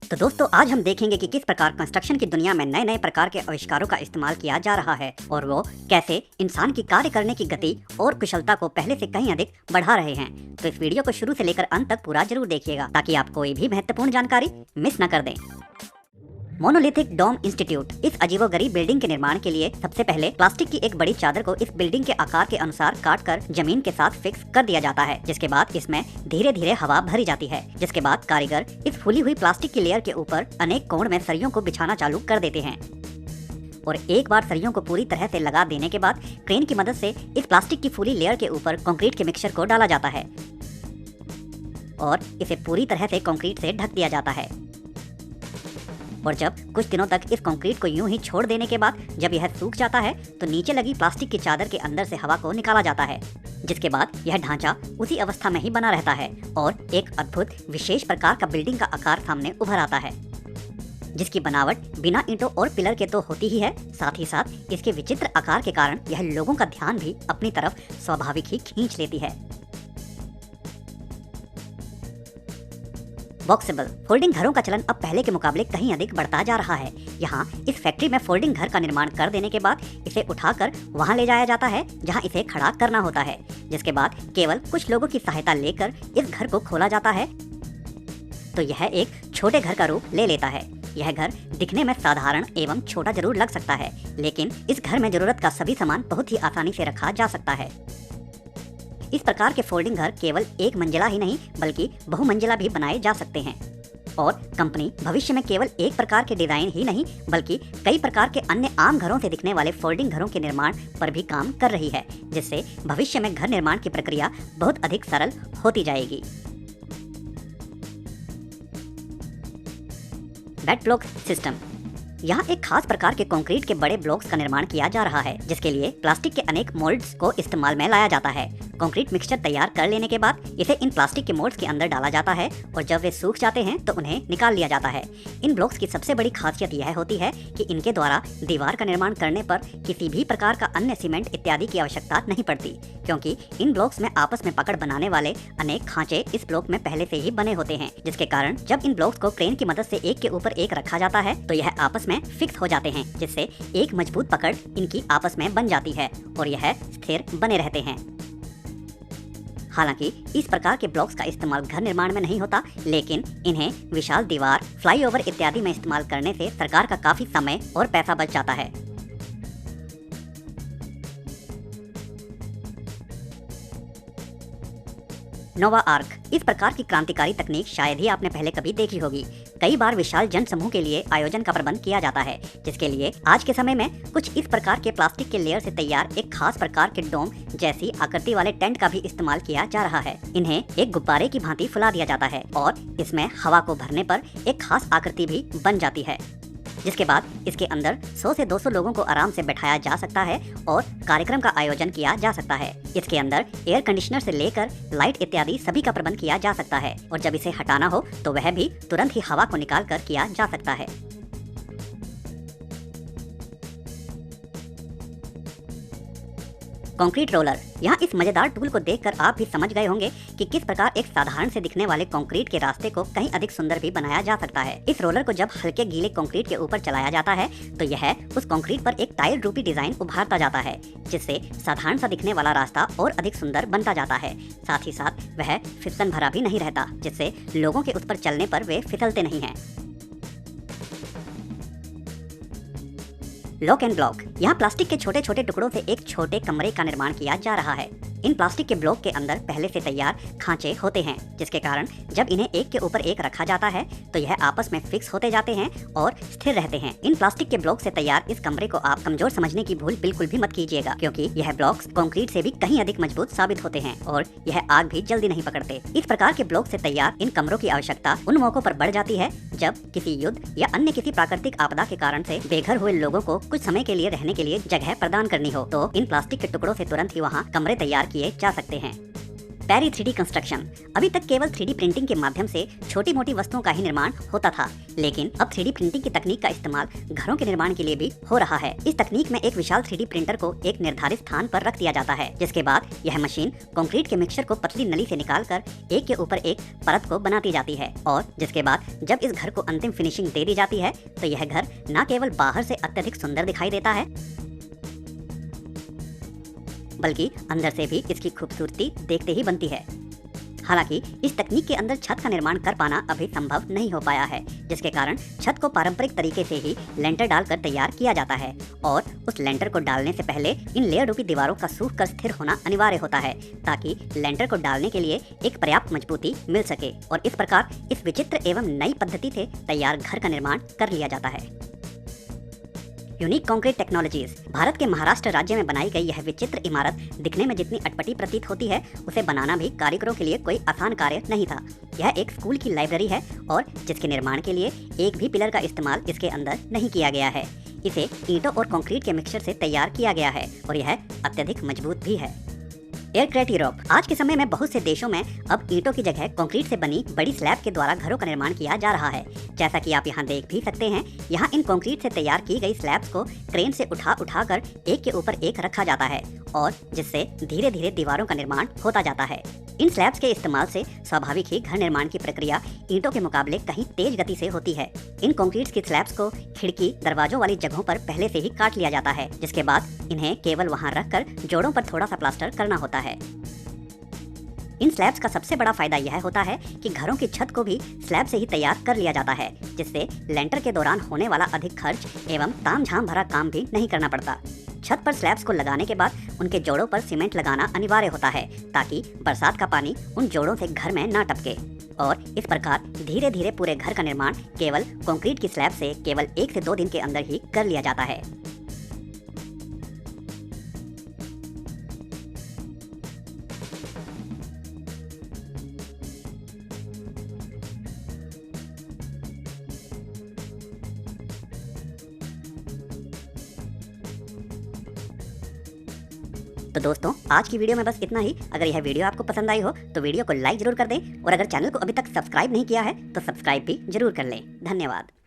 तो दोस्तों आज हम देखेंगे कि किस प्रकार कंस्ट्रक्शन की दुनिया में नए नए प्रकार के आविष्कारों का इस्तेमाल किया जा रहा है और वो कैसे इंसान की कार्य करने की गति और कुशलता को पहले से कहीं अधिक बढ़ा रहे हैं। तो इस वीडियो को शुरू से लेकर अंत तक पूरा जरूर देखिएगा ताकि आप कोई भी महत्वपूर्ण जानकारी मिस न कर दें। मोनोलिथिक डोम इंस्टीट्यूट। इस अजीबोगरीब बिल्डिंग के निर्माण के लिए सबसे पहले प्लास्टिक की एक बड़ी चादर को इस बिल्डिंग के आकार के अनुसार काटकर जमीन के साथ फिक्स कर दिया जाता है, जिसके बाद इसमें धीरे धीरे हवा भरी जाती है। जिसके बाद कारीगर इस फूली हुई प्लास्टिक की लेयर के ऊपर अनेक कोण में सरियों को बिछाना चालू कर देते हैं और एक बार सरियों को पूरी तरह से लगा देने के बाद क्रेन की मदद से इस प्लास्टिक की फूली लेयर के ऊपर कंक्रीट के मिक्सचर को डाला जाता है और इसे पूरी तरह से कंक्रीट से ढक दिया जाता है। और जब कुछ दिनों तक इस कंक्रीट को यूं ही छोड़ देने के बाद जब यह सूख जाता है तो नीचे लगी प्लास्टिक की चादर के अंदर से हवा को निकाला जाता है, जिसके बाद यह ढांचा उसी अवस्था में ही बना रहता है और एक अद्भुत विशेष प्रकार का बिल्डिंग का आकार सामने उभर आता है, जिसकी बनावट बिना ईंटों और पिलर के तो होती ही है, साथ ही साथ इसके विचित्र आकार के कारण यह लोगों का ध्यान भी अपनी तरफ स्वाभाविक ही खींच लेती है। बॉक्सेबल फोल्डिंग घरों का चलन अब पहले के मुकाबले कहीं अधिक बढ़ता जा रहा है। यहाँ इस फैक्ट्री में फोल्डिंग घर का निर्माण कर देने के बाद इसे उठाकर वहाँ ले जाया जाता है जहाँ इसे खड़ा करना होता है, जिसके बाद केवल कुछ लोगों की सहायता लेकर इस घर को खोला जाता है तो यह एक छोटे घर का रूप ले लेता है। यह घर दिखने में साधारण एवं छोटा जरूर लग सकता है, लेकिन इस घर में जरूरत का सभी सामान बहुत ही आसानी से रखा जा सकता है। इस प्रकार के फोल्डिंग घर केवल एक मंजिला ही नहीं बल्कि बहुमंजिला भी बनाए जा सकते हैं और कंपनी भविष्य में केवल एक प्रकार के डिजाइन ही नहीं बल्कि कई प्रकार के अन्य आम घरों से दिखने वाले फोल्डिंग घरों के निर्माण पर भी काम कर रही है, जिससे भविष्य में घर निर्माण की प्रक्रिया बहुत अधिक सरल होती जाएगी। Bed block system. यहाँ एक खास प्रकार के कंक्रीट के बड़े ब्लॉक्स का निर्माण किया जा रहा है, जिसके लिए प्लास्टिक के अनेक मोल्ड्स को इस्तेमाल में लाया जाता है। कंक्रीट मिक्सचर तैयार कर लेने के बाद इसे इन प्लास्टिक के मोल्ड्स के अंदर डाला जाता है और जब वे सूख जाते हैं तो उन्हें निकाल लिया जाता है। इन ब्लॉक्स की सबसे बड़ी खासियत यह होती है कि इनके द्वारा दीवार का निर्माण करने पर किसी भी प्रकार का अन्य सीमेंट इत्यादि की आवश्यकता नहीं पड़ती, क्योंकि इन ब्लॉक्स में आपस में पकड़ बनाने वाले अनेक खांचे इस ब्लॉक में पहले से ही बने होते हैं, जिसके कारण जब इन ब्लॉक्स को क्रेन की मदद से एक के ऊपर एक रखा जाता है तो यह आपस में फिक्स हो जाते हैं, जिससे एक मजबूत पकड़ इनकी आपस में बन जाती है और यह स्थिर बने रहते हैं। हालांकि इस प्रकार के ब्लॉक्स का इस्तेमाल घर निर्माण में नहीं होता, लेकिन इन्हें विशाल दीवार, फ्लाईओवर इत्यादि में इस्तेमाल करने से सरकार का काफी समय और पैसा बच जाता है। नोवा आर्क। इस प्रकार की क्रांतिकारी तकनीक शायद ही आपने पहले कभी देखी होगी। कई बार विशाल जन समूह के लिए आयोजन का प्रबंध किया जाता है, जिसके लिए आज के समय में कुछ इस प्रकार के प्लास्टिक के लेयर से तैयार एक खास प्रकार के डोम जैसी आकृति वाले टेंट का भी इस्तेमाल किया जा रहा है। इन्हें एक गुब्बारे की भांति फुला दिया जाता है और इसमें हवा को भरने पर एक खास आकृति भी बन जाती है, जिसके बाद इसके अंदर 100 से 200 लोगों को आराम से बैठाया जा सकता है और कार्यक्रम का आयोजन किया जा सकता है। इसके अंदर एयर कंडीशनर से लेकर लाइट इत्यादि सभी का प्रबंध किया जा सकता है और जब इसे हटाना हो तो वह भी तुरंत ही हवा को निकाल कर किया जा सकता है। Concrete roller. यहाँ इस मजेदार टूल को देखकर आप भी समझ गए होंगे कि किस प्रकार एक साधारण से दिखने वाले कंक्रीट के रास्ते को कहीं अधिक सुंदर भी बनाया जा सकता है। इस रोलर को जब हल्के गीले कंक्रीट के ऊपर चलाया जाता है तो यह उस कंक्रीट पर एक टाइल रूपी डिजाइन उभारता जाता है, जिससे साधारण सा दिखने वाला रास्ता और अधिक सुंदर बनता जाता है। साथ ही साथ वह फिसल भरा भी नहीं रहता, जिससे लोगों के उस पर चलने पर वे फिसलते नहीं हैं। Lock and block. यहाँ प्लास्टिक के छोटे छोटे टुकड़ों से एक छोटे कमरे का निर्माण किया जा रहा है। इन प्लास्टिक के ब्लॉक के अंदर पहले से तैयार खांचे होते हैं, जिसके कारण जब इन्हें एक के ऊपर एक रखा जाता है तो यह आपस में फिक्स होते जाते हैं और स्थिर रहते हैं। इन प्लास्टिक के ब्लॉक से तैयार इस कमरे को आप कमजोर समझने की भूल बिल्कुल भी मत कीजिएगा, क्योंकि यह ब्लॉक्स कंक्रीट से भी कहीं अधिक मजबूत साबित होते हैं और यह आग भी जल्दी नहीं पकड़ते। इस प्रकार के ब्लॉक से तैयार इन कमरों की आवश्यकता उन मौकों पर बढ़ जाती है जब किसी युद्ध या अन्य किसी प्राकृतिक आपदा के कारण से बेघर हुए लोगों को कुछ समय के लिए रहने के लिए जगह प्रदान करनी हो, तो इन प्लास्टिक के टुकड़ों से तुरंत ही वहाँ कमरे तैयार किए जा सकते हैं। पेरी 3D कंस्ट्रक्शन। अभी तक केवल 3D प्रिंटिंग के माध्यम से छोटी मोटी वस्तुओं का ही निर्माण होता था, लेकिन अब 3D प्रिंटिंग की तकनीक का इस्तेमाल घरों के निर्माण के लिए भी हो रहा है। इस तकनीक में एक विशाल 3D प्रिंटर को एक निर्धारित स्थान पर रख दिया जाता है, जिसके बाद यह मशीन कंक्रीट के मिक्सचर को पतली नली से निकालकर एक के ऊपर एक परत को बनाती जाती है, और जिसके बाद जब इस घर को अंतिम फिनिशिंग दे दी जाती है तो यह घर न केवल बाहर से अत्यधिक सुंदर दिखाई देता है, बल्कि अंदर से भी इसकी खूबसूरती देखते ही बनती है। हालांकि इस तकनीक के अंदर छत का निर्माण कर पाना अभी संभव नहीं हो पाया है, जिसके कारण छत को पारंपरिक तरीके से ही लेंटर डालकर तैयार किया जाता है, और उस लेंटर को डालने से पहले इन लेयर रूपी दीवारों का सूख कर स्थिर होना अनिवार्य होता है, ताकि लेंटर को डालने के लिए एक पर्याप्त मजबूती मिल सके, और इस प्रकार इस विचित्र एवं नई पद्धति से तैयार घर का निर्माण कर लिया जाता है। Unique concrete technologies. भारत के महाराष्ट्र राज्य में बनाई गई यह विचित्र इमारत दिखने में जितनी अटपटी प्रतीत होती है, उसे बनाना भी कारीगरों के लिए कोई आसान कार्य नहीं था। यह एक स्कूल की लाइब्रेरी है, और जिसके निर्माण के लिए एक भी पिलर का इस्तेमाल इसके अंदर नहीं किया गया है। इसे ईंटों और कंक्रीट के मिक्सचर से तैयार किया गया है, और यह अत्यधिक मजबूत भी है। एयरक्रेट यूरोप। आज के समय में बहुत से देशों में अब ईंटों की जगह कंक्रीट से बनी बड़ी स्लैब के द्वारा घरों का निर्माण किया जा रहा है। जैसा कि आप यहाँ देख भी सकते हैं, यहाँ इन कंक्रीट से तैयार की गई स्लैब्स को क्रेन से उठा कर एक के ऊपर एक रखा जाता है, और जिससे धीरे धीरे दीवारों का निर्माण होता जाता है। इन स्लैब्स के इस्तेमाल से स्वाभाविक ही घर निर्माण की प्रक्रिया ईंटों के मुकाबले कहीं तेज गति से होती है। इन कंक्रीट की स्लैब्स को खिड़की दरवाजों वाली जगहों पर पहले से ही काट लिया जाता है, जिसके बाद इन्हें केवल वहां रखकर जोड़ों पर थोड़ा सा प्लास्टर करना होता है। इन स्लैब्स का सबसे बड़ा फायदा यह होता है कि घरों की छत को भी स्लैब से ही तैयार कर लिया जाता है, जिससे लेंटर के दौरान होने वाला अधिक खर्च एवं तामझाम भरा काम भी नहीं करना पड़ता। छत पर स्लैब्स को लगाने के बाद उनके जोड़ों पर सीमेंट लगाना अनिवार्य होता है, ताकि बरसात का पानी उन जोड़ों से घर में न टपके, और इस प्रकार धीरे धीरे पूरे घर का निर्माण केवल कंक्रीट की स्लैब से केवल 1 से 2 दिन के अंदर ही कर लिया जाता है। तो दोस्तों, आज की वीडियो में बस इतना ही। अगर यह वीडियो आपको पसंद आई हो तो वीडियो को लाइक जरूर कर दें, और अगर चैनल को अभी तक सब्सक्राइब नहीं किया है तो सब्सक्राइब भी जरूर कर लें। धन्यवाद।